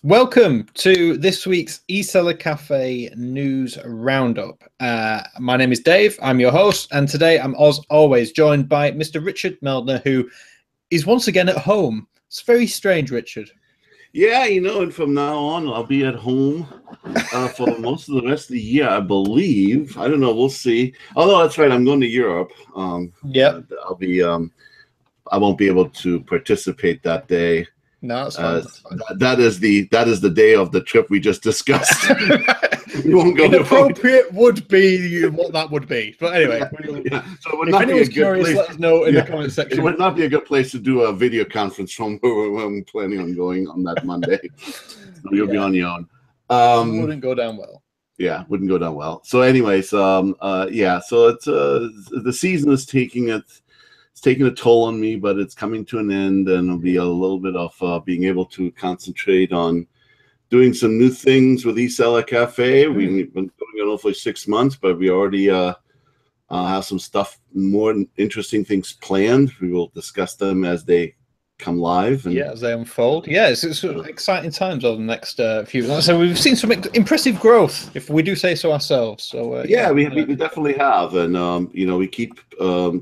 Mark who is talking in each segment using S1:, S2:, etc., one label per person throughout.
S1: Welcome to this week's eSellerCafe News Roundup. My name is Dave, I'm your host, and today I'm as always joined by Mr. Richard Meldner, who is once again at home. It's very strange, Richard.
S2: Yeah, and from now on, I'll be at home for most of the rest of the year, I believe. I don't know, we'll see. Although that's right, I'm going to Europe.
S1: Yep.
S2: I won't be able to participate that day.
S1: No, that's fine. That's fine.
S2: That is the day of the trip we just discussed. We won't go.
S1: Inappropriate would be what that would be, but anyway.
S2: Yeah. So it would
S1: if
S2: not be a good
S1: curious,
S2: place.
S1: Let us know in the comment section.
S2: It would not be a good place to do a video conference from where I'm planning on going on that Monday. So you'll be on your own.
S1: Wouldn't go down well.
S2: Yeah, wouldn't go down well. So, anyways, yeah. So it's the season is taking a toll on me, but it's coming to an end, and it'll be a little bit of being able to concentrate on doing some new things with eSellerCafe. We've been doing it for 6 months, but we already have some stuff, more interesting things planned. We will discuss them as they come live. And,
S1: as they unfold. Yeah, it's exciting times over the next few months. So we've seen some impressive growth, if we do say so ourselves. So
S2: we definitely have, and we keep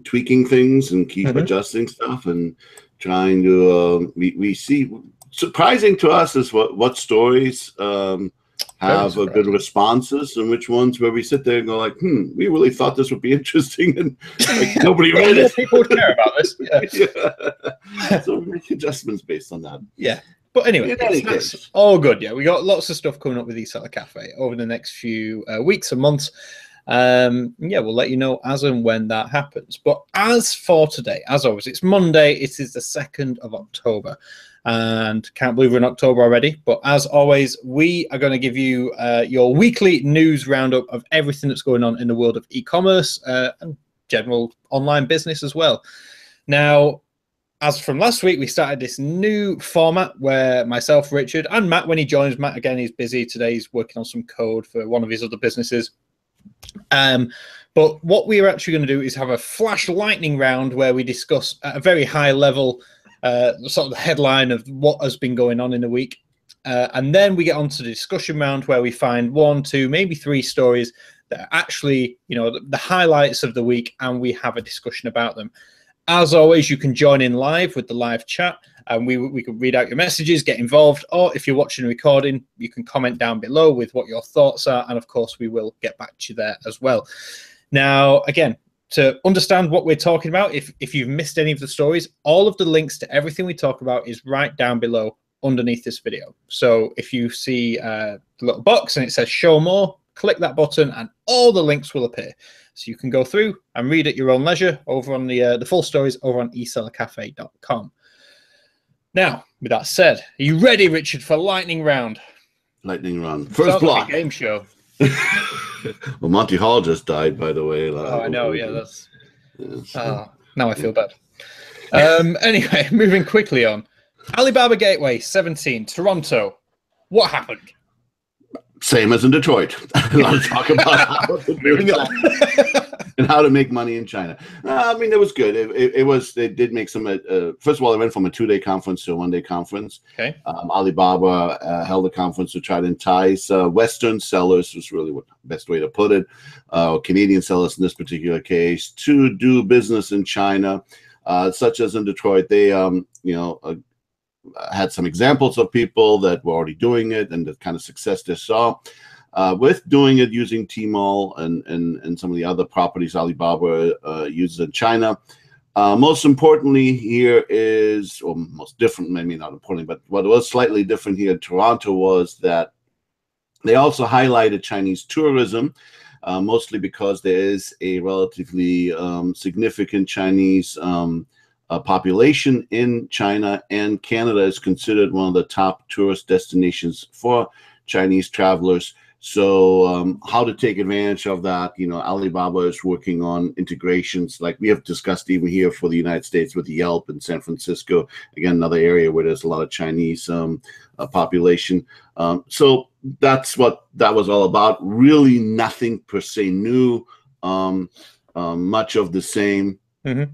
S2: tweaking things and keep adjusting stuff and trying to. We see surprising to us is what stories have good responses, and which ones where we sit there and go like, we really thought this would be interesting, and like, nobody read it.
S1: People would care about this.
S2: Yeah. So we make adjustments based on that.
S1: Yeah. But anyway, it's all good. Yeah, we got lots of stuff coming up with eSellerCafe over the next few weeks and months. We'll let you know as and when that happens. But as for today, as always, it's Monday. It is the 2nd of October. And can't believe we're in October already. But as always, we are going to give you your weekly news roundup of everything that's going on in the world of e-commerce and general online business as well. Now, as from last week, we started this new format where myself, Richard, and Matt, when he joins, Matt, again, he's busy today. He's working on some code for one of his other businesses. But what we are actually going to do is have a flash lightning round where we discuss at a very high level sort of the headline of what has been going on in the week. And then we get on to the discussion round where we find 1, 2, maybe 3 stories that are actually, the highlights of the week, and we have a discussion about them. As always, you can join in live with the live chat, and we can read out your messages, get involved, or if you're watching a recording, you can comment down below with what your thoughts are, and of course, we will get back to you there as well. Now, again, to understand what we're talking about, if you've missed any of the stories, all of the links to everything we talk about is right down below underneath this video. So if you see the little box and it says show more, click that button and all the links will appear. So you can go through and read at your own leisure over on the full stories over on eSellerCafe.com. Now, with that said, are you ready, Richard, for lightning round?
S2: Lightning round. First block.
S1: Like a game show.
S2: Well, Monty Hall just died, by the way.
S1: I know. Yeah, that's. Now I feel bad. Anyway, moving quickly on. Alibaba Gateway 17, Toronto. What happened?
S2: Same as in Detroit. A lot of talk about how to do that and how to make money in China. I mean, it was good. They did make some. First of all, they went from a 2-day conference to a 1-day conference.
S1: Okay.
S2: Alibaba held a conference to try to entice Western sellers, was really the best way to put it, Canadian sellers in this particular case, to do business in China, such as in Detroit. They, had some examples of people that were already doing it and the kind of success they saw with doing it using Tmall and some of the other properties Alibaba uses in China. Most importantly here is, or most different, maybe not important, but what was slightly different here in Toronto was that they also highlighted Chinese tourism, mostly because there is a relatively significant Chinese population in China, and Canada is considered one of the top tourist destinations for Chinese travelers. So how to take advantage of that, Alibaba is working on integrations like we have discussed even here for the United States with Yelp in San Francisco, again, another area where there's a lot of Chinese population. So that's what that was all about. Really nothing per se new, much of the same.
S1: Mm-hmm.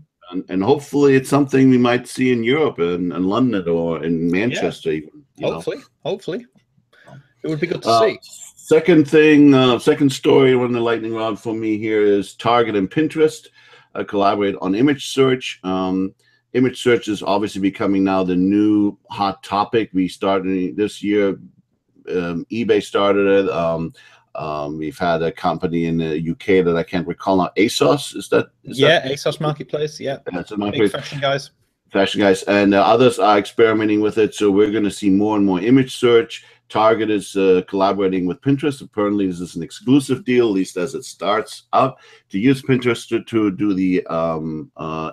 S2: And hopefully it's something we might see in Europe and London or in Manchester even.
S1: Hopefully. It would be good to see.
S2: Second story on the lightning round for me here is Target and Pinterest collaborate on image search. Image search is obviously becoming now the new hot topic. We started this year. eBay started it. We've had a company in the UK that I can't recall now. ASOS, is that?
S1: ASOS Marketplace. Yeah,
S2: that's a marketplace.
S1: Big fashion guys,
S2: and others are experimenting with it. So we're going to see more and more image search. Target is collaborating with Pinterest. Apparently, this is an exclusive deal, at least as it starts out, to use Pinterest to do the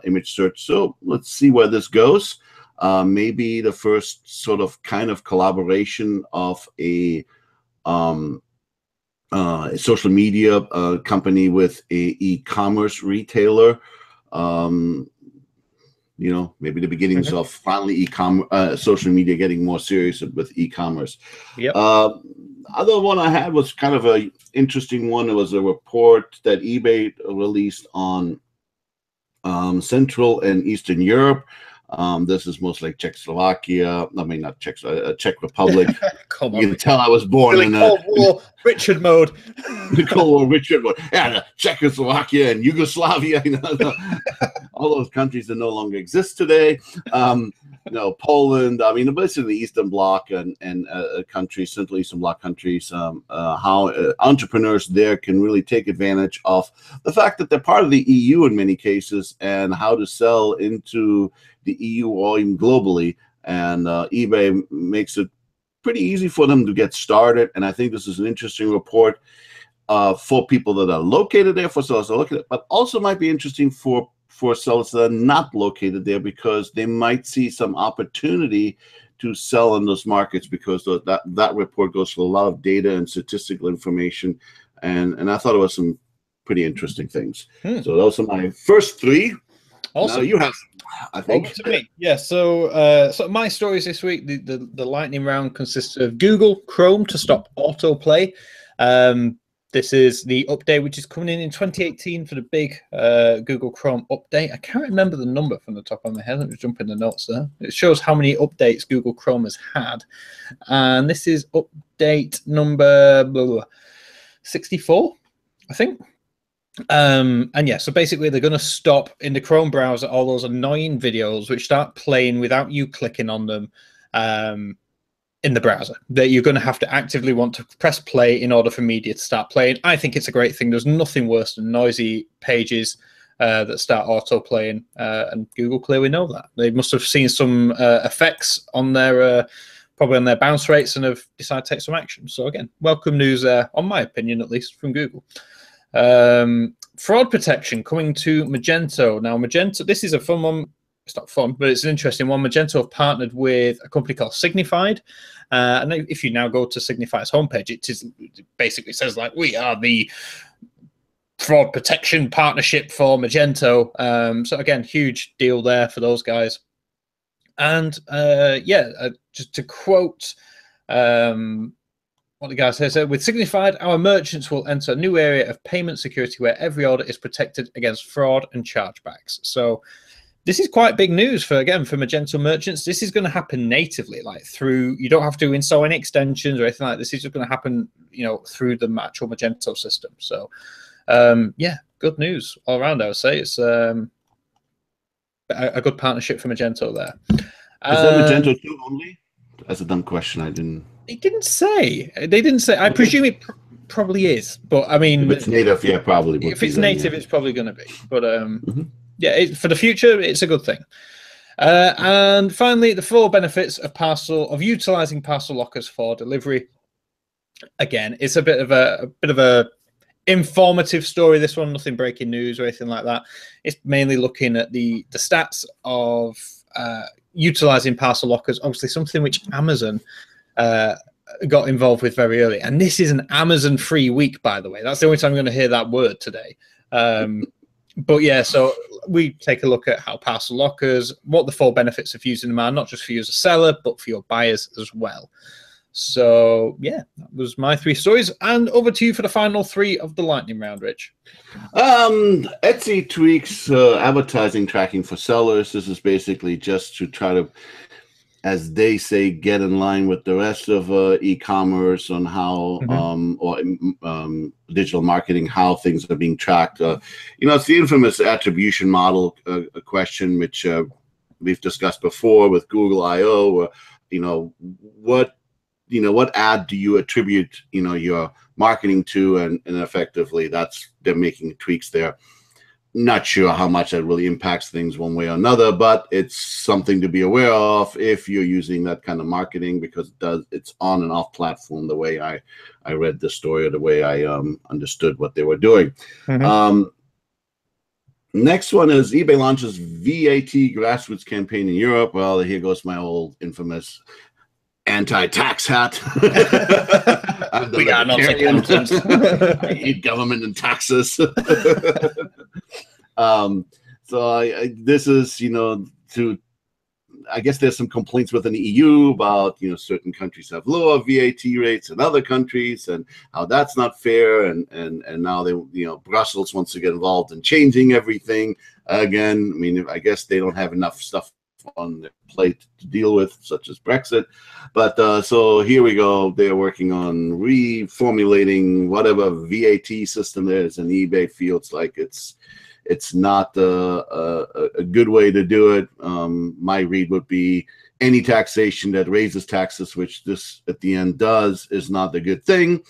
S2: image search. So let's see where this goes. Maybe the first sort of kind of collaboration of a social media company with a e-commerce retailer. Maybe the beginnings of finally social media getting more serious with e-commerce.
S1: Yep.
S2: Other one I had was kind of a interesting one. It was a report that eBay released on Central and Eastern Europe. This is most like Czechoslovakia. I mean, not Czech Republic.
S1: Come on,
S2: you can tell I was born in
S1: Cold War Richard mode.
S2: The Cold War Richard mode. Yeah, the Czechoslovakia and Yugoslavia. All those countries that no longer exist today. Poland. I mean, basically the Eastern Bloc and countries, Central Eastern Bloc countries. How entrepreneurs there can really take advantage of the fact that they're part of the EU in many cases, and how to sell into the EU or even globally. And eBay makes it pretty easy for them to get started. And I think this is an interesting report for people that are located there, for sellers that are located, but also might be interesting for sellers that are not located there, because they might see some opportunity to sell in those markets, because that report goes through a lot of data and statistical information. And I thought it was some pretty interesting things. So those are my first three. Also, now you have, I think.
S1: To me. Yeah. So my stories this week, the lightning round consists of Google Chrome to stop autoplay. This is the update which is coming in 2018 for the big Google Chrome update. I can't remember the number from the top of my head. Let me jump in the notes there. It shows how many updates Google Chrome has had, and this is update number 64, I think. And yeah, so basically they're going to stop in the Chrome browser all those annoying videos which start playing without you clicking on them in the browser, that you're going to have to actively want to press play in order for media to start playing. I think it's a great thing. There's nothing worse than noisy pages that start auto playing, and Google clearly know that. They must have seen some effects on their probably on their bounce rates, and have decided to take some action. So again, welcome news there, on my opinion at least, from Google. Fraud protection coming to Magento. Now, Magento, this is a fun one. It's not fun, but it's an interesting one. Magento have partnered with a company called Signified. And if you now go to Signify's homepage, it basically says, like, we are the fraud protection partnership for Magento. So again, huge deal there for those guys. And just to quote what the guy says, with Signified, our merchants will enter a new area of payment security where every order is protected against fraud and chargebacks. So this is quite big news for Magento merchants. This is going to happen natively, like through, you don't have to install any extensions or anything like this. This is just going to happen, through the actual Magento system. So yeah, good news all around, I would say. It's a good partnership for Magento there.
S2: Is that Magento 2 only? That's a dumb question.
S1: They didn't say. I presume it probably is, but I mean,
S2: if it's native, yeah, probably.
S1: If it's native, it's probably going to be. But yeah, for the future, it's a good thing. And finally, the 4 benefits of utilizing parcel lockers for delivery. Again, it's a bit of a informative story. This one, nothing breaking news or anything like that. It's mainly looking at the stats of utilizing parcel lockers. Obviously, something which Amazon got involved with very early. And this is an Amazon free week, by the way. That's the only time I'm going to hear that word today. But yeah, so we take a look at how parcel lockers, what the 4 benefits of using them are, not just for you as a seller, but for your buyers as well. So yeah, that was my 3 stories. And over to you for the final 3 of the lightning round, Rich.
S2: Etsy tweaks advertising tracking for sellers. This is basically just to try to as they say, get in line with the rest of e-commerce on how digital marketing, how things are being tracked. It's the infamous attribution model question, which we've discussed before with Google I/O. What ad do you attribute your marketing to, and effectively they're making tweaks there. Not sure how much that really impacts things one way or another, but it's something to be aware of if you're using that kind of marketing, because it's on and off platform, the way I read the story, or the way I understood what they were doing. Next one is eBay launches VAT grassroots campaign in Europe. Well, here goes my old infamous anti-tax hat.
S1: We got no accountants.
S2: I hate government and taxes. This is, I guess there's some complaints within the EU about, certain countries have lower VAT rates than other countries, and how that's not fair. And now Brussels wants to get involved in changing everything again. I mean, I guess they don't have enough stuff on their plate to deal with, such as Brexit. But so here we go. They're working on reformulating whatever VAT system there is in eBay. Feels like it's not a good way to do it. My read would be any taxation that raises taxes, which this at the end does, is not a good thing.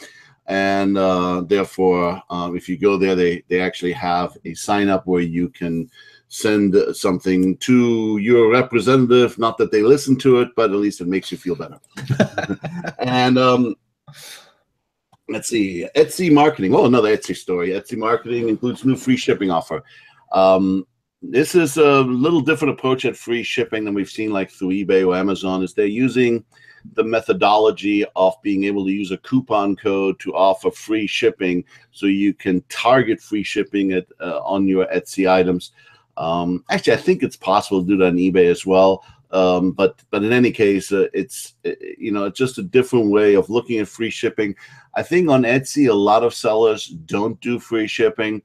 S2: And therefore, if you go there, they actually have a sign up where you can send something to your representative. Not that they listen to it, but at least it makes you feel better. And let's see, Etsy marketing. Oh, another Etsy story. Etsy marketing includes new free shipping offer. This is a little different approach at free shipping than we've seen like through eBay or Amazon. Is they're using the methodology of being able to use a coupon code to offer free shipping, so you can target free shipping on your Etsy items. Actually, I think it's possible to do that on eBay as well. But in any case, it's just a different way of looking at free shipping. I think on Etsy, a lot of sellers don't do free shipping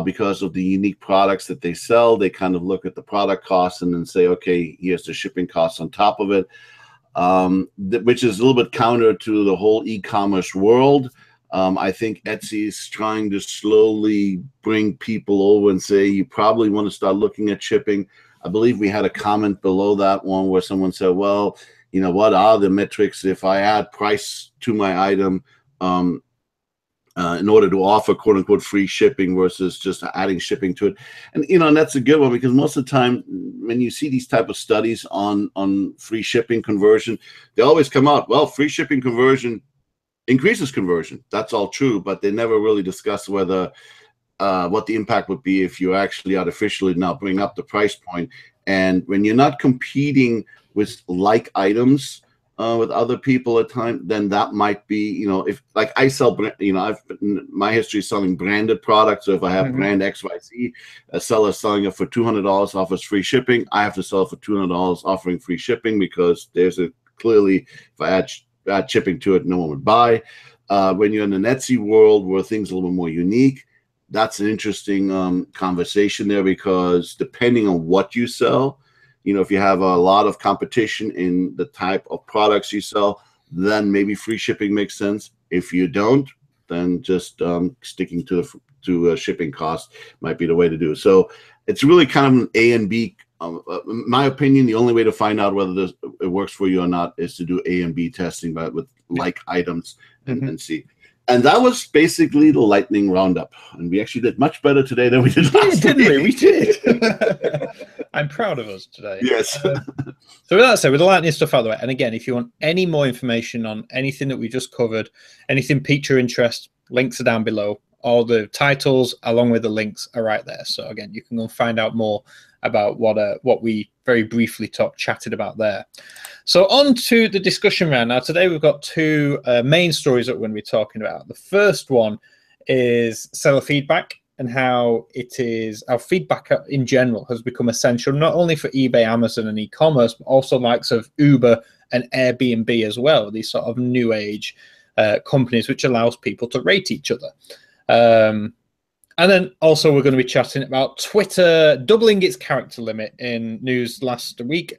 S2: because of the unique products that they sell. They kind of look at the product costs and then say, okay, here's the shipping costs on top of it, which is a little bit counter to the whole e-commerce world. I think Etsy is trying to slowly bring people over and say, you probably want to start looking at shipping. I believe we had a comment below that one where someone said, well, what are the metrics if I add price to my item in order to offer quote unquote free shipping versus just adding shipping to it? And, and that's a good one, because most of the time when you see these type of studies on free shipping conversion, they always come out, well, free shipping conversion increases conversion. That's all true, but they never really discuss whether what the impact would be if you actually artificially now bring up the price point. And when you're not competing with like items with other people at times, then that might be, if like I sell, my history is selling branded products. So if I have brand XYZ, a seller selling it for $200, offers free shipping, I have to sell it for $200 offering free shipping, because there's clearly, if I add shipping to it, no one would buy. When you're in an Etsy world where things are a little bit more unique, that's an interesting conversation there, because depending on what you sell, if you have a lot of competition in the type of products you sell, then maybe free shipping makes sense. If you don't, then just sticking to shipping costs might be the way to do it. So it's really kind of an A and B. In my opinion, the only way to find out whether it works for you or not is to do A and B testing, but with like items and see. And that was basically the lightning roundup. And we actually did much better today than we did last week.
S1: Didn't we? We did. I'm proud of us today.
S2: Yes.
S1: So with that said, with the lightning stuff out of the way, and again, if you want any more information on anything that we just covered, anything piqued your interest, links are down below. All the titles along with the links are right there. So again, you can go and find out more about what we very briefly chatted about there. So on to the discussion round. Now today we've got two main stories that we're going to be talking about. The first one is seller feedback, and how our feedback in general has become essential, not only for eBay, Amazon and e-commerce, but also likes of Uber and Airbnb as well, these sort of new age companies, which allows people to rate each other. And then also we're going to be chatting about Twitter doubling its character limit in news last week.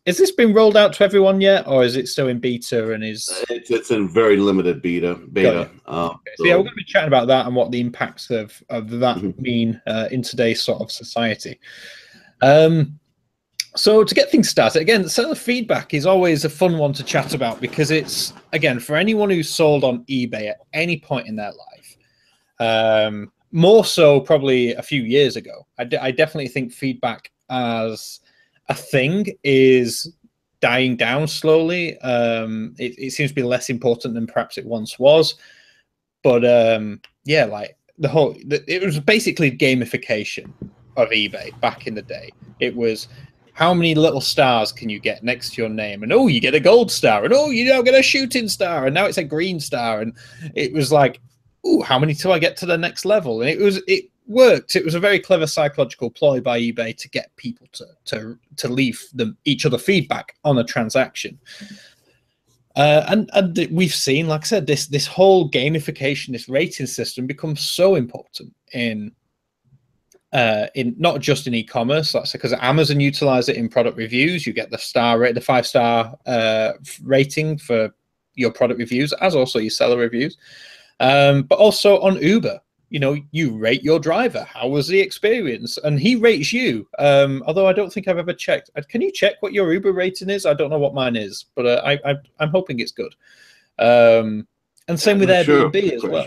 S1: Has this been rolled out to everyone yet, or is it still in beta and is?
S2: It's in very limited beta.
S1: Okay. So yeah, we're going to be chatting about that and what the impacts of that mean in today's sort of society. So to get things started, again, seller feedback is always a fun one to chat about because it's, again, for anyone who's sold on eBay at any point in their life, more so probably a few years ago, I definitely think feedback as a thing is dying down slowly. It seems to be less important than perhaps it once was. But yeah, like it was basically gamification of eBay back in the day. It was, how many little stars can you get next to your name? And oh, you get a gold star, and oh, you don't get a shooting star, and now it's a green star. And it was like, oh, how many till I get to the next level? And it worked. It was a very clever psychological ploy by eBay to get people to leave each other feedback on a transaction. And we've seen, like I said, this whole gamification, this rating system becomes so important in not just in e-commerce. That's because Amazon utilize it in product reviews. You get the star rate, the 5-star rating for your product reviews, as also your seller reviews. But also on Uber, you know, you rate your driver. How was the experience? And he rates you. Although I don't think I've ever checked. Can you check what your Uber rating is? I don't know what mine is, but I'm hoping it's good. And same with Airbnb as well.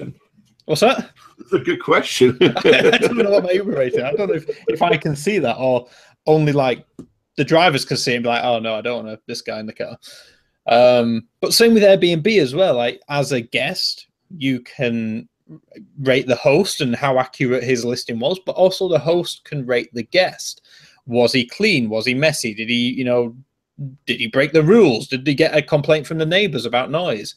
S1: What's that?
S2: That's a good question.
S1: I don't know what my Uber rating. I don't know if I can see that, or only like the drivers can see and be like, oh no, I don't want this guy in the car. But same with Airbnb as well. Like as a guest, you can rate the host and how accurate his listing was, but also the host can rate the guest. Was he clean? Was he messy? Did he break the rules? Did he get a complaint from the neighbors about noise?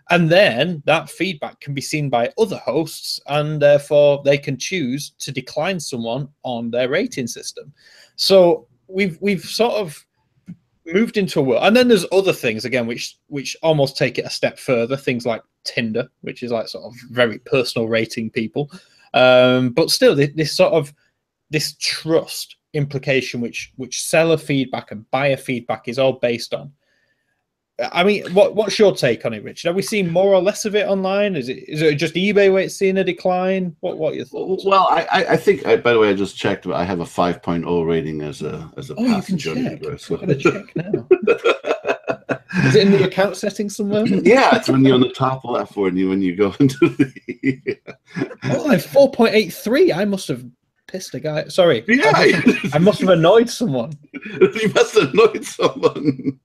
S1: And then that feedback can be seen by other hosts, and therefore they can choose to decline someone on their rating system. So we've sort of moved into a world, and then there's other things again which almost take it a step further. Things like Tinder, which is like sort of very personal rating people, but still this trust implication which seller feedback and buyer feedback is all based on. I mean, what's your take on it, Richard? Have we seen more or less of it online? Is it just eBay where it's seeing a decline? What are your thoughts?
S2: Well, I think, by the way, I just checked. I have a 5.0 rating as a passenger.
S1: You can check. I've got to check now. Is it in the account settings somewhere?
S2: Yeah, it's when you're on the top left when you go into the.
S1: Oh, I'm 4.83. I must have pissed a guy. Sorry.
S2: Yeah.
S1: I must have annoyed someone.
S2: You must have annoyed someone.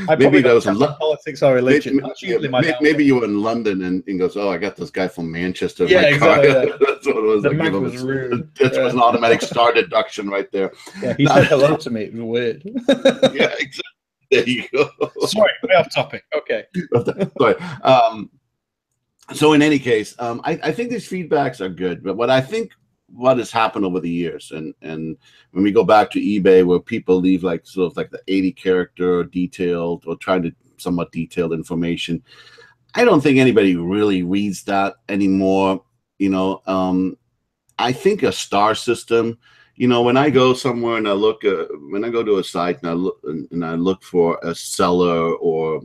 S1: Maybe that was in politics or religion.
S2: Maybe you were in London and goes, oh, I got this guy from Manchester.
S1: Yeah, exactly. Yeah.
S2: That's what it was.
S1: The man was rude.
S2: That was an automatic star deduction right there.
S1: Yeah, he said hello to me. It was weird.
S2: Yeah, exactly. There you go.
S1: Sorry, way off topic. Okay.
S2: Sorry. So in any case, I think these feedbacks are good, but what has happened over the years, and when we go back to eBay, where people leave like sort of like the 80-character detailed or trying to somewhat detailed information, I don't think anybody really reads that anymore. You know, I think a star system. You know, when I go somewhere and I look, when I go to a site and I look for a seller or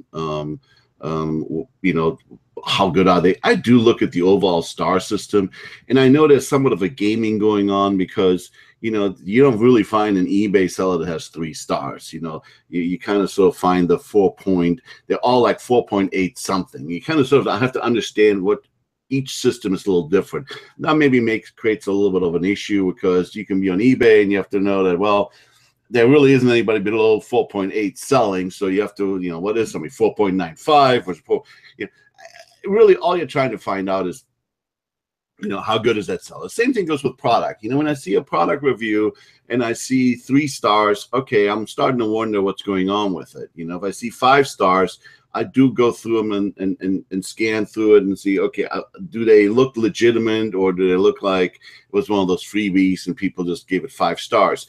S2: you know, how good are they? I do look at the overall star system, and I know there's somewhat of a gaming going on because, you know, you don't really find an eBay seller that has 3 stars. You know, you kind of sort of find the 4 point, they're all like 4.8 something. You kind of sort of have to understand what each system is a little different. That maybe creates a little bit of an issue because you can be on eBay and you have to know that, well, there really isn't anybody below 4.8 selling. So you have to, you know, what is somebody 4.95 or 4, you know, really all you're trying to find out is, you know, how good is that seller? Same thing goes with product. You know, when I see a product review and I see 3 stars, okay, I'm starting to wonder what's going on with it. You know, if I see 5 stars, I do go through them and scan through it and see, okay, do they look legitimate or do they look like it was one of those freebies and people just gave it 5 stars?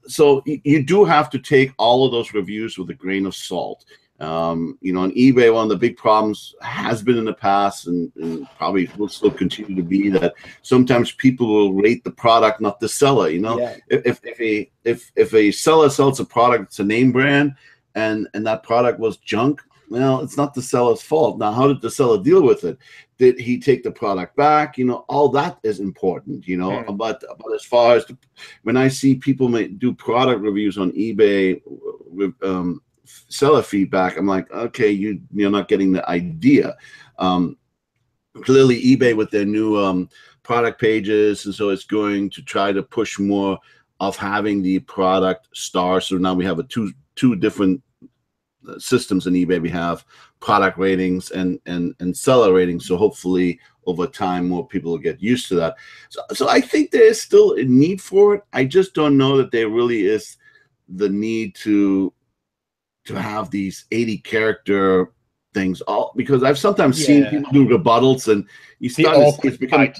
S2: So you do have to take all of those reviews with a grain of salt. You know, on eBay, one of the big problems has been in the past, and probably will still continue to be, that sometimes people will rate the product, not the seller. You know,
S1: Yeah.
S2: if a seller sells a product, it's a name brand, and that product was junk, well, it's not the seller's fault. Now, how did the seller deal with it? Did he take the product back? You know, all that is important. You know, but as far as when I see people do product reviews on eBay with seller feedback, I'm like, okay, you're not getting the idea. Clearly, eBay with their new product pages, and so it's going to try to push more of having the product star. So now we have two different systems in eBay. We have product ratings and seller ratings. So hopefully over time, more people will get used to that. So I think there is still a need for it. I just don't know that there really is the need to have these 80 character things, all because I've sometimes seen people do rebuttals, and you start to see it's becoming,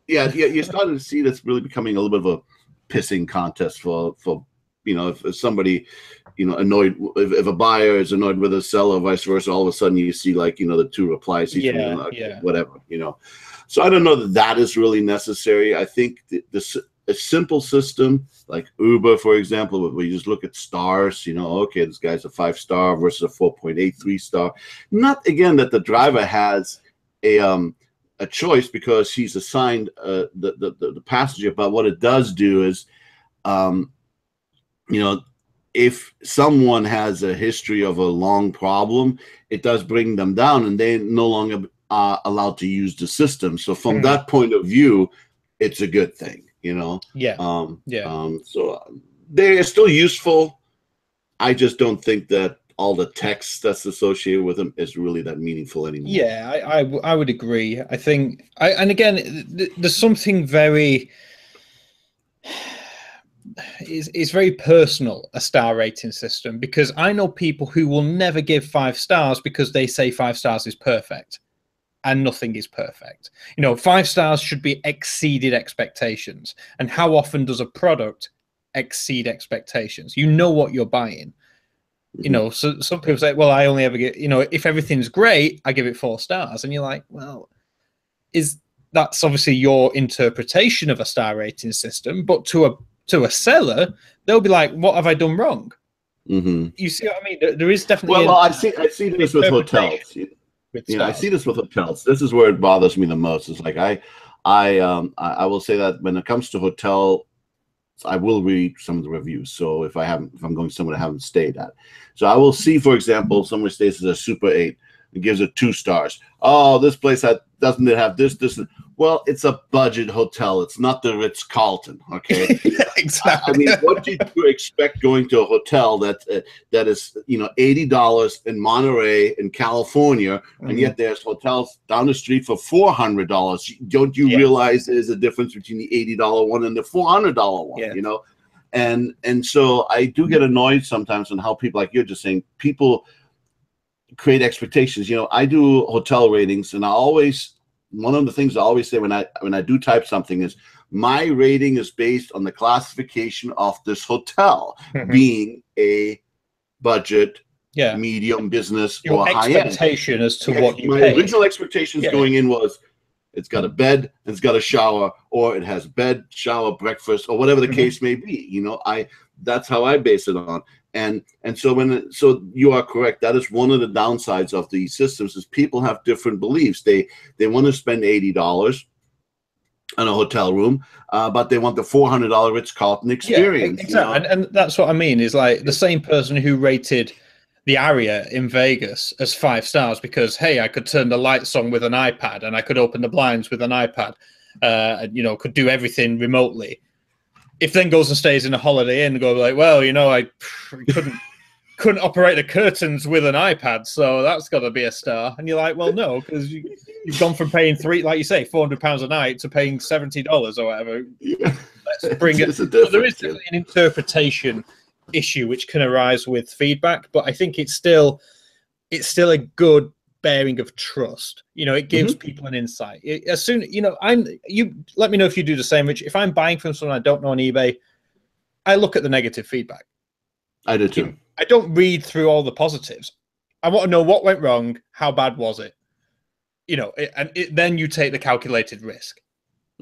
S2: you're starting to see that's really becoming a little bit of a pissing contest for you know, if somebody, you know, annoyed, if a buyer is annoyed with a seller, vice versa, all of a sudden you see, like, you know, the two replies, whatever, you know. So I don't know that is really necessary. I think a simple system like Uber, for example, where you just look at stars, you know, okay, this guy's a 5-star versus a 4.83 star. Not, again, that the driver has a choice because he's assigned the passenger, but what it does do is, you know, if someone has a history of a long problem, it does bring them down, and they no longer are allowed to use the system. So from that point of view, it's a good thing, you know. So they are still useful. I just don't think that all the text that's associated with them is really that meaningful anymore.
S1: Yeah, I would agree. I think, and again, there's something very. It's very personal, a star rating system, because I know people who will never give 5 stars because they say 5 stars is perfect, and nothing is perfect. You know, 5 stars should be exceeded expectations. And how often does a product exceed expectations? You know what you're buying. You know, so some people say, well, I only ever get, you know, if everything's great, I give it 4 stars. And you're like, well, that's obviously your interpretation of a star rating system, but to a seller, they'll be like, what have I done wrong? You see what I mean? There is definitely
S2: I see this with hotels. I see this with hotels. This is where it bothers me the most. It's like I will say that when it comes to hotel, I will read some of the reviews. So if I'm going somewhere I haven't stayed at, so I will see, for example, somewhere stays as a Super 8. It gives it 2 stars. Oh, this place doesn't it have this. Well, it's a budget hotel. It's not the Ritz-Carlton, okay?
S1: Exactly.
S2: I mean, what did you expect going to a hotel that is, you know, $80 in Monterey in California, and yet there's hotels down the street for $400? Don't you realize there's a difference between the $80 one and the $400 one? You know, and so I do get annoyed sometimes on how people, like you're just saying, people create expectations. You know, I do hotel ratings, and one of the things I always say when I do type something is, my rating is based on the classification of this hotel being a budget, medium, business,
S1: your
S2: or high end.
S1: Expectation as to what you
S2: my
S1: pay.
S2: Original expectations going in was, it's got a bed, and it's got a shower, or it has bed, shower, breakfast, or whatever the case may be. You know, that's how I base it on. And so you are correct. That is one of the downsides of these systems, is people have different beliefs. They want to spend $80 on a hotel room, but they want the $400 Ritz-Carlton experience.
S1: Exactly.
S2: You know?
S1: And that's what I mean, is like the same person who rated the Aria in Vegas as 5 stars because, hey, I could turn the lights on with an iPad, and I could open the blinds with an iPad, and, you know, could do everything remotely. If then goes and stays in a Holiday Inn and go like, well, you know, I couldn't operate the curtains with an iPad, so that's got to be a star. And you're like, well, no, because you've gone from paying like you say, £400 a night to paying $70 or whatever. Let's bring it. So there is definitely an interpretation issue which can arise with feedback, but I think it's still a good bearing of trust. You know, it gives people an insight. As soon, you know, you let me know if you do the same, Rich. If I'm buying from someone I don't know on eBay, I look at the negative feedback.
S2: I do too.
S1: I don't read through all the positives. I want to know what went wrong. How bad was it? Then you take the calculated risk.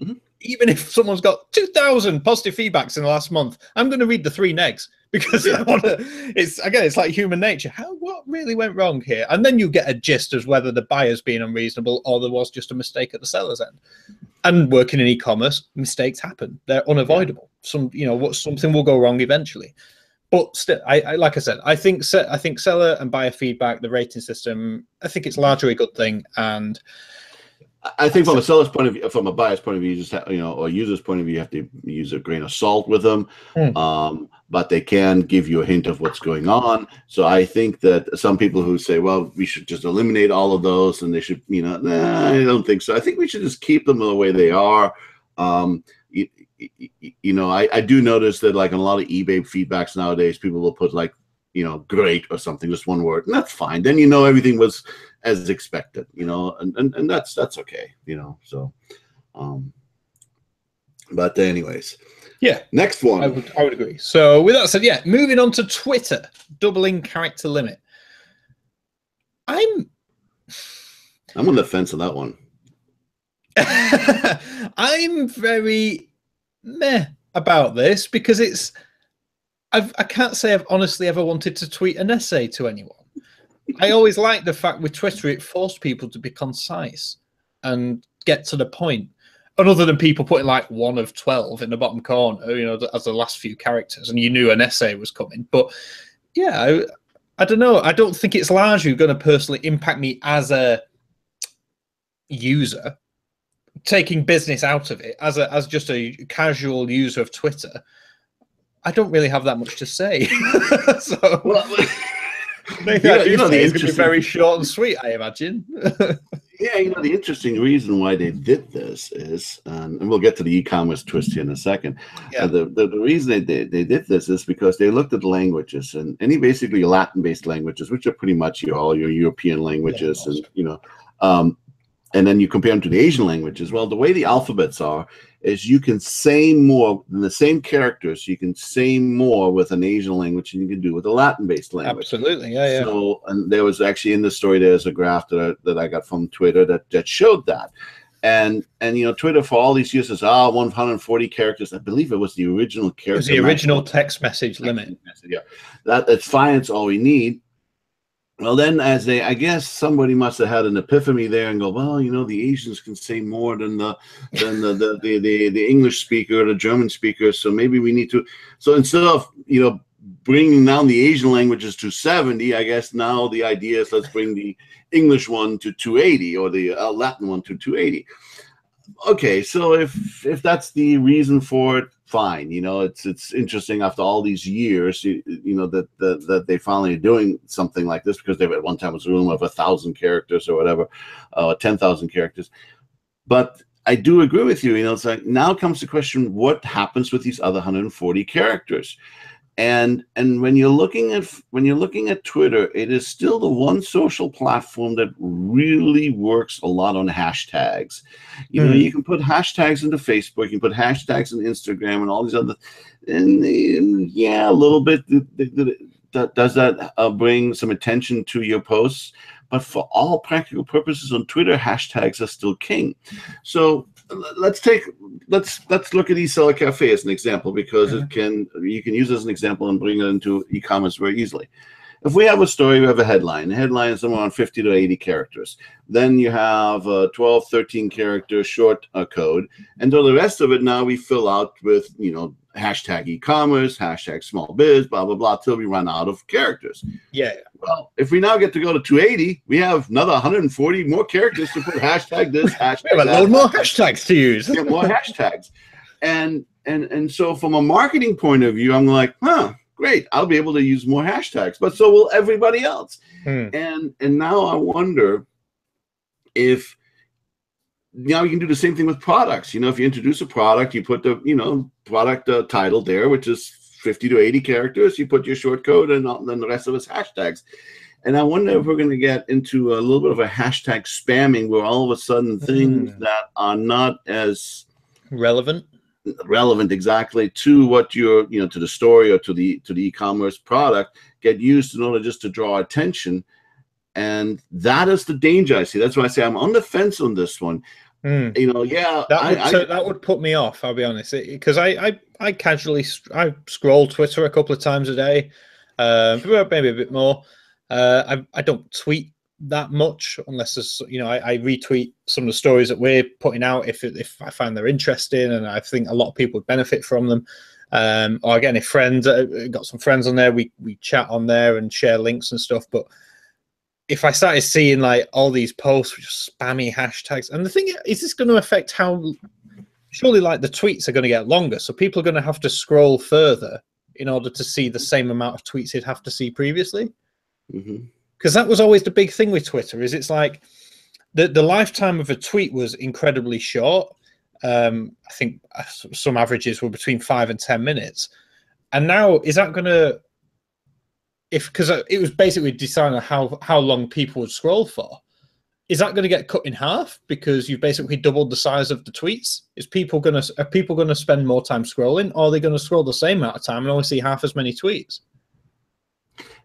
S2: Mm-hmm.
S1: Even if someone's got 2,000 positive feedbacks in the last month, I'm going to read the 3 negs because I want to. It's like human nature. What really went wrong here? And then you get a gist as whether the buyer's being unreasonable or there was just a mistake at the seller's end. And working in e-commerce, mistakes happen. They're unavoidable. Something will go wrong eventually. But still, like I said, I think seller and buyer feedback, the rating system, I think it's largely a good thing. And
S2: I think from a seller's point of view, from a buyer's point of view, you just have, or user's point of view, you have to use a grain of salt with them. But they can give you a hint of what's going on. So I think that some people who say, well, we should just eliminate all of those and they should, nah, I don't think so. I think we should just keep them the way they are. I do notice that like in a lot of eBay feedbacks nowadays, people will put like, great or something, just one word, and that's fine. Then everything was as expected, and that's okay, so but anyways,
S1: yeah,
S2: next one.
S1: I would agree. So with that said, yeah, moving on to Twitter, doubling character limit. I'm
S2: on the fence on that one.
S1: I'm very meh about this because I can't say I've honestly ever wanted to tweet an essay to anyone. I always liked the fact with Twitter it forced people to be concise and get to the point. And other than people putting like 1 of 12 in the bottom corner, as the last few characters, and you knew an essay was coming. But yeah, I don't know. I don't think it's largely going to personally impact me as a user. Taking business out of it, as just a casual user of Twitter, I don't really have that much to say. So it's going to be very short and sweet, I imagine.
S2: Yeah, the interesting reason why they did this is, and we'll get to the e-commerce twist here in a second.
S1: Yeah.
S2: The reason they did this is because they looked at the languages and any basically Latin-based languages, which are pretty much all your European languages, and then you compare them to the Asian languages. Well, the way the alphabets are is you can say more than the same characters. You can say more with an Asian language than you can do with a Latin-based language.
S1: Absolutely, yeah.
S2: So, and there was actually in the story, there's a graph that I got from Twitter that showed that. And Twitter for all these years says 140 characters. I believe it was the original character.
S1: It was the original text message limit.
S2: Yeah, that's fine. It's all we need. Well, then, I guess somebody must have had an epiphany there and go, well, the Asians can say more than the English speaker or the German speaker, so maybe we need to. So instead of bringing down the Asian languages to 70, I guess now the idea is let's bring the English one to 280 or the Latin one to 280. Okay, so if that's the reason for it, fine. It's interesting after all these years, that they finally are doing something like this, because they at one time was a room of 1,000 characters or whatever, 10,000 characters. But I do agree with you. It's like now comes the question: what happens with these other 140 characters? And when you're looking at Twitter, it is still the one social platform that really works a lot on hashtags. You can put hashtags into Facebook, you can put hashtags in Instagram, and all these other. And yeah, a little bit. Does that bring some attention to your posts? But for all practical purposes on Twitter, hashtags are still king. So let's look at eSellerCafe as an example, because you can use it as an example and bring it into e-commerce very easily. If we have a story, we have a headline. The headline is somewhere around 50 to 80 characters. Then you have a 12, 13 character short code. And so the rest of it now we fill out with, hashtag e-commerce, hashtag small biz, blah, blah, blah, till we run out of characters.
S1: Yeah.
S2: Well, if we now get to go to 280, we have another 140 more characters to put hashtag this, hashtag
S1: we have a load more hashtags to use.
S2: Yeah, more hashtags. And so from a marketing point of view, I'm like, great, I'll be able to use more hashtags, but so will everybody else. And now I wonder if now you can do the same thing with products. If you introduce a product, you put the product title there, which is 50 to 80 characters. You put your short code, and then the rest of it's hashtags. And I wonder if we're going to get into a little bit of a hashtag spamming, where all of a sudden things that are not as relevant exactly to what you're, to the story or to the e-commerce product get used in order just to draw attention. And that is the danger I see. That's why I say I'm on the fence on this one. You know,
S1: that would put me off. I'll be honest, because I casually scroll Twitter a couple of times a day, maybe a bit more. I don't tweet that much unless there's, you know, I retweet some of the stories that we're putting out if I find they're interesting and I think a lot of people would benefit from them. Or again, if friends got some friends on there, we chat on there and share links and stuff. But if I started seeing like all these posts with spammy hashtags, and the thing is this going to affect how, surely like the tweets are going to get longer, so people are going to have to scroll further in order to see the same amount of tweets they'd have to see previously. Because that was always the big thing with Twitter, is it's like the lifetime of a tweet was incredibly short. I think some averages were between 5 and 10 minutes. And now, is that going to, because it was basically deciding how long people would scroll for, is that going to get cut in half because you've basically doubled the size of the tweets? Are people going to spend more time scrolling, or are they going to scroll the same amount of time and only see half as many tweets?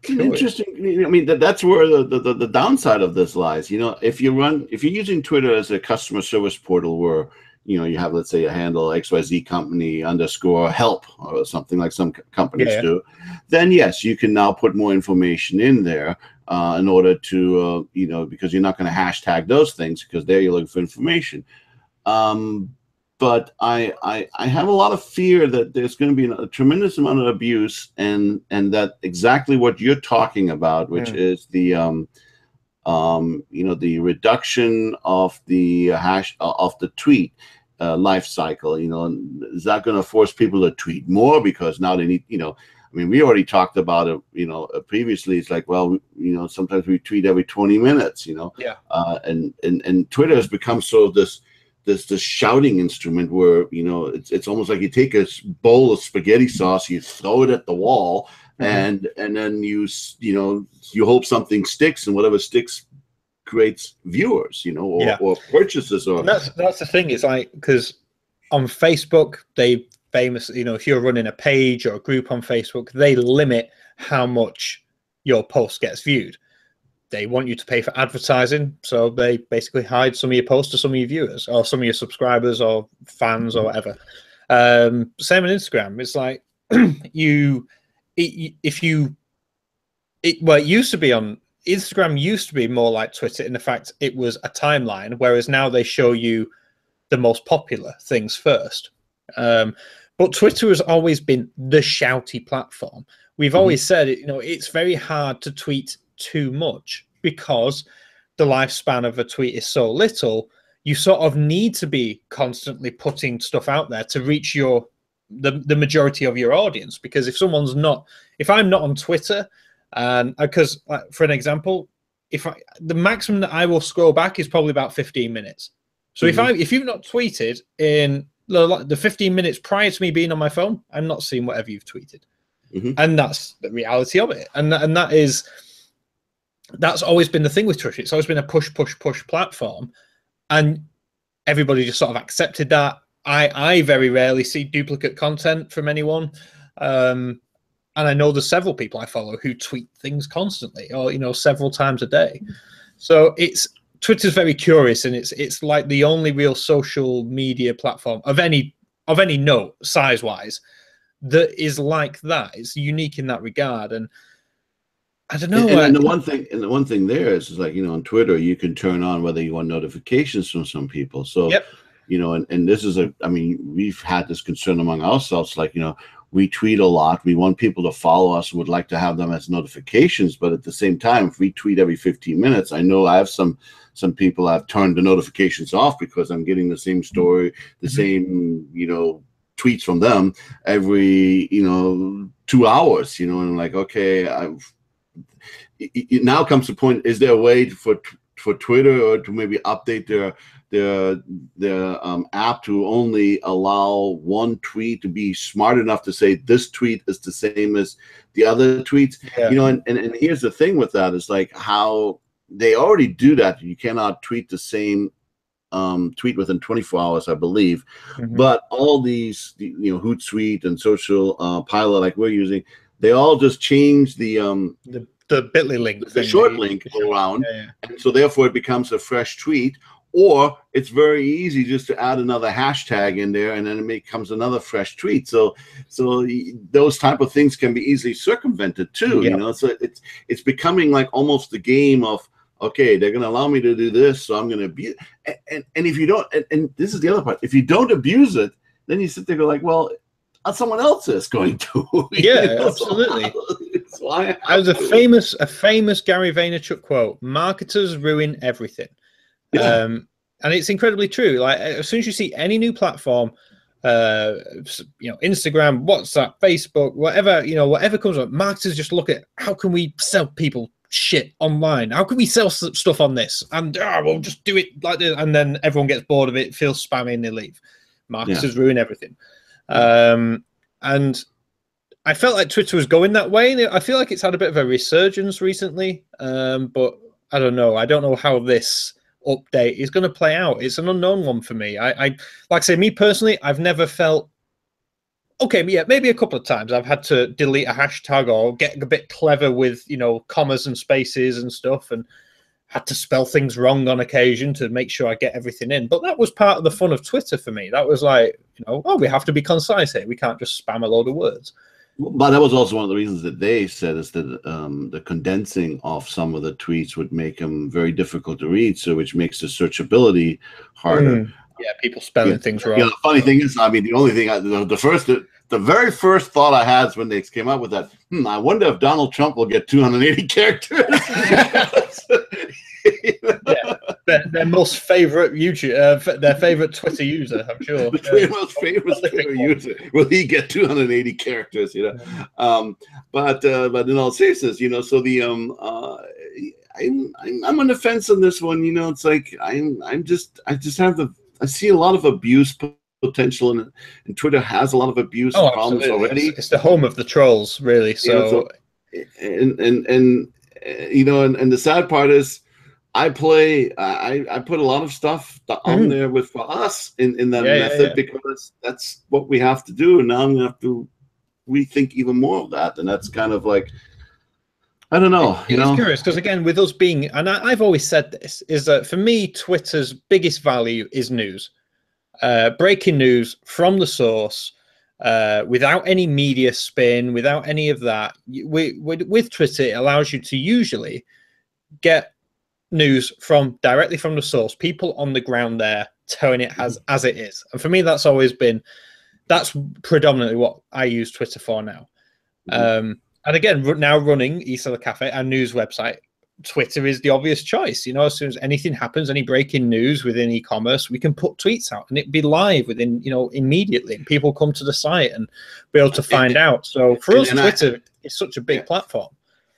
S2: Interesting. I mean, that's where the downside of this lies. You know, if you're using Twitter as a customer service portal where, you know, you have, let's say, a handle XYZ company _ help or something like some companies do, then yes, you can now put more information in there in order to, you know, because you're not going to hashtag those things because there you're looking for information. But I have a lot of fear that there's going to be a tremendous amount of abuse, and that exactly what you're talking about, which is the you know, the reduction of the tweet life cycle. You know, is that going to force people to tweet more because now they need, you know, I mean, we already talked about it, you know, previously. It's like, well, you know, sometimes we tweet every 20 minutes, you know, and Twitter has become sort of this shouting instrument where, you know, it's almost like you take a bowl of spaghetti sauce, you throw it at the wall, and then you know, you hope something sticks, and whatever sticks creates viewers, you know, or purchases. Or
S1: and that's the thing. It's like, because on Facebook, they famously, you know, if you're running a page or a group on Facebook, they limit how much your post gets viewed. They want you to pay for advertising, so they basically hide some of your posts to some of your viewers or some of your subscribers or fans or whatever. Same on Instagram. It's like it used to be on Instagram, used to be more like Twitter in the fact it was a timeline, whereas now they show you the most popular things first. But Twitter has always been the shouty platform. We've always said, you know, it's very hard to tweet too much because the lifespan of a tweet is so little. You sort of need to be constantly putting stuff out there to reach the majority of your audience. Because if I'm not on Twitter, and because for an example, the maximum that I will scroll back is probably about 15 minutes. So if you've not tweeted in the 15 minutes prior to me being on my phone, I'm not seeing whatever you've tweeted. And that's the reality of it. And that's always been the thing with Twitter. It's always been a push platform, and everybody just sort of accepted that. I very rarely see duplicate content from anyone, and I know there's several people I follow who tweet things constantly, or, you know, several times a day. So Twitter's very curious, and it's like the only real social media platform of any note size wise that is like that. It's unique in that regard. And I don't know.
S2: And the one thing there is like, you know, on Twitter you can turn on whether you want notifications from some people. So you know, and this is I mean, we've had this concern among ourselves, like, you know, we tweet a lot. We want people to follow us and would like to have them as notifications. But at the same time, if we tweet every 15 minutes, I know I have some people I've turned the notifications off because I'm getting the same story, the same, you know, tweets from them every, you know, 2 hours, you know, and I'm like, okay, it now comes the point, is there a way for Twitter or to maybe update their app to only allow one tweet to be smart enough to say this tweet is the same as the other tweets? You know, and here's the thing with that is like how they already do that. You cannot tweet the same tweet within 24 hours, I believe. But all these, you know, Hootsuite and Social Pilot like we're using, they all just change the
S1: the Bitly link,
S2: the short link around, and so therefore it becomes a fresh tweet. Or it's very easy just to add another hashtag in there, and then it becomes another fresh tweet. So those type of things can be easily circumvented too. You know, so it's becoming like almost the game of, okay, they're going to allow me to do this, so I'm going to abuse. And if you don't, and this is the other part, if you don't abuse it, then you sit there and go like, well, someone else is going to.
S1: Yeah, absolutely.
S2: So I
S1: was a famous Gary Vaynerchuk quote: "Marketers ruin everything."
S2: Yeah.
S1: And it's incredibly true. Like, as soon as you see any new platform, you know, Instagram, WhatsApp, Facebook, whatever, you know, whatever comes up, marketers just look at how can we sell people shit online? How can we sell stuff on this? And we'll just do it like this. And then everyone gets bored of it, feels spammy, and they leave. Marketers ruin everything. And I felt like Twitter was going that way. I feel like it's had a bit of a resurgence recently. But I don't know. I don't know how this update is going to play out. It's an unknown one for me. I like I say, me personally, I've never felt okay. Yeah, maybe a couple of times I've had to delete a hashtag or get a bit clever with, you know, commas and spaces and stuff, and had to spell things wrong on occasion to make sure I get everything in. But that was part of the fun of Twitter for me. That was like, you know, oh, we have to be concise here. We can't just spam a load of words.
S2: But that was also one of the reasons that they said, is that the condensing of some of the tweets would make them very difficult to read, so which makes the searchability harder.
S1: Yeah, people spelling things wrong.
S2: You know, the funny thing is, I mean, the only thing, the very first thought I had when they came up with that, I wonder if Donald Trump will get 280 characters.
S1: Yeah, their most favorite YouTube, their favorite Twitter user, I'm sure.
S2: The most favorite Twitter user. Will he get 280 characters? You know, but in all seriousness, you know, so the I'm on the fence on this one. You know, it's like I see a lot of abuse potential, and Twitter has a lot of abuse problems already.
S1: It's the home of the trolls, really. So,
S2: you know, and you know, and the sad part is, I put a lot of stuff on there for us in that method because that's what we have to do. And now I'm gonna have to rethink even more of that, and that's kind of like, I don't know.
S1: It's curious because, again, with us being, and I've always said this, is that for me, Twitter's biggest value is news, breaking news from the source, without any media spin, without any of that. With Twitter, it allows you to usually get news directly from the source, people on the ground there telling it as it is. And for me, that's predominantly what I use Twitter for now. And again, now running eSellerCafe, our news website, Twitter is the obvious choice. You know, as soon as anything happens, any breaking news within e-commerce, we can put tweets out and it'd be live within, you know, immediately, and people come to the site and be able to find out. So for us, Twitter is such a big platform.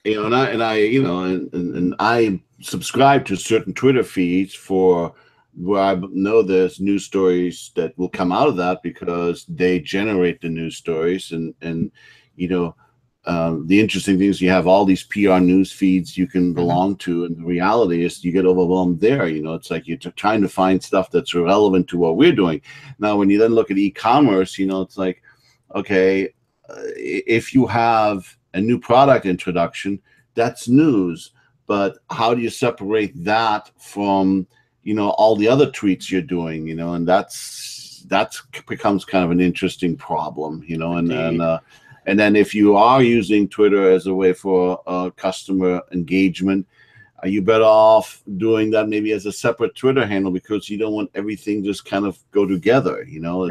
S2: You know, and I subscribe to certain Twitter feeds for where I know there's news stories that will come out of that because they generate the news stories, and you know, the interesting thing is you have all these PR news feeds you can belong to, and the reality is you get overwhelmed there. You know, it's like you're trying to find stuff that's relevant to what we're doing. Now, when you then look at e-commerce, you know, it's like, okay, if you have a new product introduction, that's news. But how do you separate that from, you know, all the other tweets you're doing, you know? And that's becomes kind of an interesting problem, you know. And then if you are using Twitter as a way for customer engagement, are you better off doing that maybe as a separate Twitter handle, because you don't want everything just kind of go together, you know?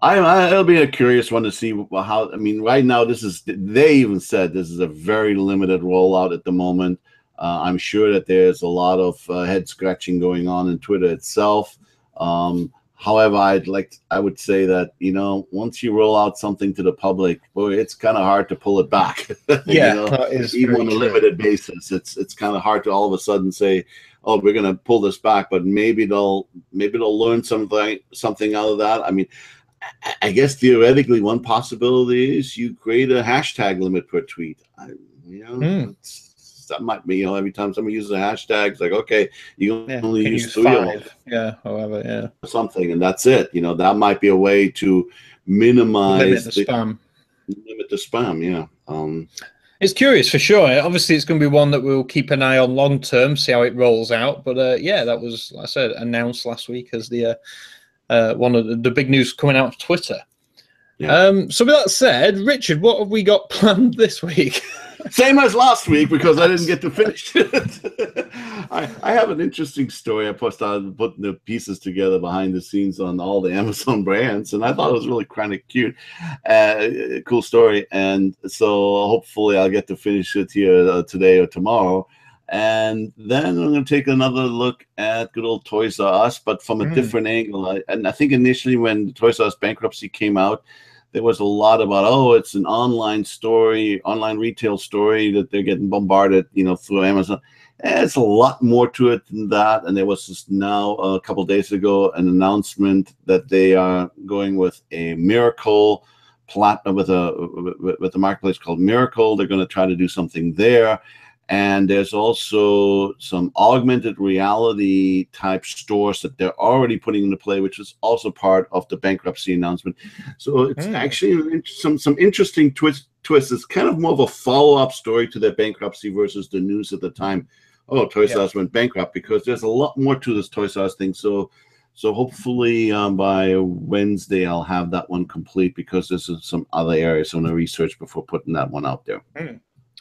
S2: It'll be a curious one to see how. I mean, right now they even said this is a very limited rollout at the moment. I'm sure that there's a lot of head scratching going on in Twitter itself. However, I would say that, you know, once you roll out something to the public, boy, it's kind of hard to pull it back.
S1: Yeah,
S2: you know? Even on a limited basis, it's kind of hard to all of a sudden say, oh, we're going to pull this back, but maybe they'll learn something out of that. I mean, I guess theoretically, one possibility is you create a hashtag limit per tweet. You know, that might be, you know, every time somebody uses a hashtag, it's like, okay, you can only use 3 of them.
S1: Yeah, however,
S2: something, and that's it. You know, that might be a way to minimize
S1: spam.
S2: Limit the spam, yeah.
S1: It's curious for sure. Obviously, it's going to be one that we'll keep an eye on long term, see how it rolls out. But yeah, that was, like I said, announced last week as the one of the big news coming out of Twitter. Yeah. So with that said, Richard, what have we got planned this week?
S2: Same as last week, because I didn't get to finish it. I have an interesting story. I putting the pieces together behind the scenes on all the Amazon brands, and I thought it was really kind of cute, cool story. And so hopefully I'll get to finish it here today or tomorrow. And then I'm going to take another look at good old Toys R Us, but from a different angle. And I think initially when the Toys R Us bankruptcy came out, there was a lot about, oh, it's an online story, online retail story that they're getting bombarded, through Amazon. And it's a lot more to it than that. And there was just now a couple of days ago an announcement that they are going with a Miracle platinum with a marketplace called Miracle. They're going to try to do something there. And there's also some augmented reality type stores that they're already putting into play, which is also part of the bankruptcy announcement. So it's actually some interesting twists. It's kind of more of a follow-up story to their bankruptcy versus the news at the time. Oh, Toys R Us went bankrupt, because there's a lot more to this Toys R Us thing. So hopefully by Wednesday I'll have that one complete, because there's some other areas I want to research before putting that one out there.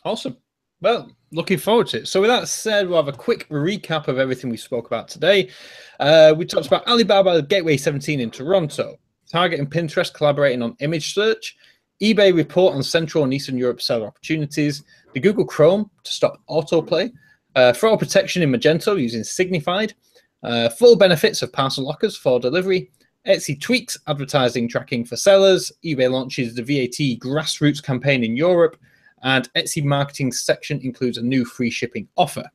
S1: Awesome. Well, looking forward to it. So with that said, we'll have a quick recap of everything we spoke about today. We talked about Alibaba Gateway 17 in Toronto, Target and Pinterest collaborating on image search, eBay report on Central and Eastern Europe seller opportunities, the Google Chrome to stop autoplay, fraud protection in Magento using Signified, full benefits of parcel lockers for delivery, Etsy tweaks advertising tracking for sellers, eBay launches the VAT Grassroots campaign in Europe, and Etsy marketing section includes a new free shipping offer.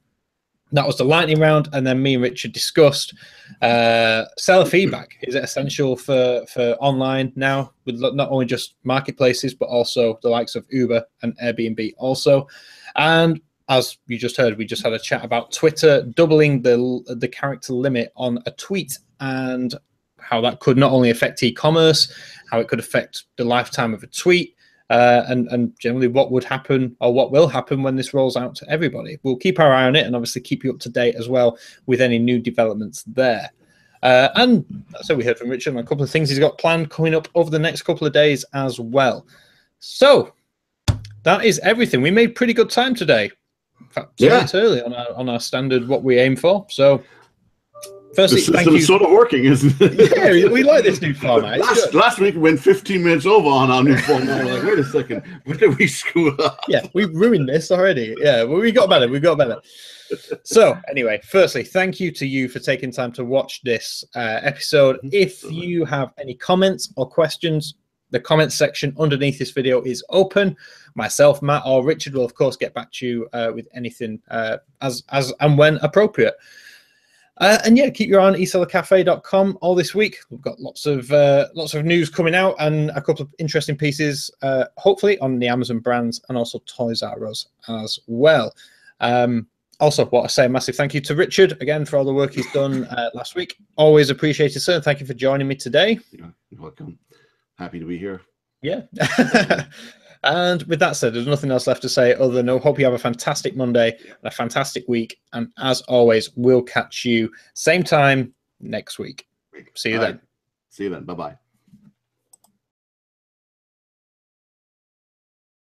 S1: That was the lightning round, and then me and Richard discussed seller feedback. Is it essential for online now, with not only just marketplaces, but also the likes of Uber and Airbnb also? And as you just heard, we just had a chat about Twitter doubling the character limit on a tweet, and how that could not only affect e-commerce, how it could affect the lifetime of a tweet, and generally what would happen or what will happen when this rolls out to everybody. We'll keep our eye on it and obviously keep you up to date as well with any new developments there. And so we heard from Richard on a couple of things he's got planned coming up over the next couple of days as well. So that is everything. We made pretty good time today. In fact, 2 minutes early on our standard what we aim for. So firstly, thank you.
S2: It's sort of working, isn't it?
S1: Yeah, we like this new format.
S2: Last week we went 15 minutes over on our new format. We're like, wait a second, what did we screw up?
S1: Yeah, we ruined this already. Yeah, well, we got better. So anyway, firstly, thank you to you for taking time to watch this episode. If you have any comments or questions, the comments section underneath this video is open. Myself, Matt, or Richard will, of course, get back to you with anything as and when appropriate. And yeah, keep your eye on eSellerCafe.com all this week. We've got lots of news coming out and a couple of interesting pieces, hopefully on the Amazon brands and also Toys R Us as well. Also, what I say, a massive thank you to Richard again for all the work he's done last week. Always appreciated, sir. Thank you for joining me today.
S2: You're welcome. Happy to be here.
S1: Yeah. And with that said, there's nothing else left to say other than I hope you have a fantastic Monday and a fantastic week. And as always, we'll catch you same time next week. See you then.
S2: See you then. Bye-bye.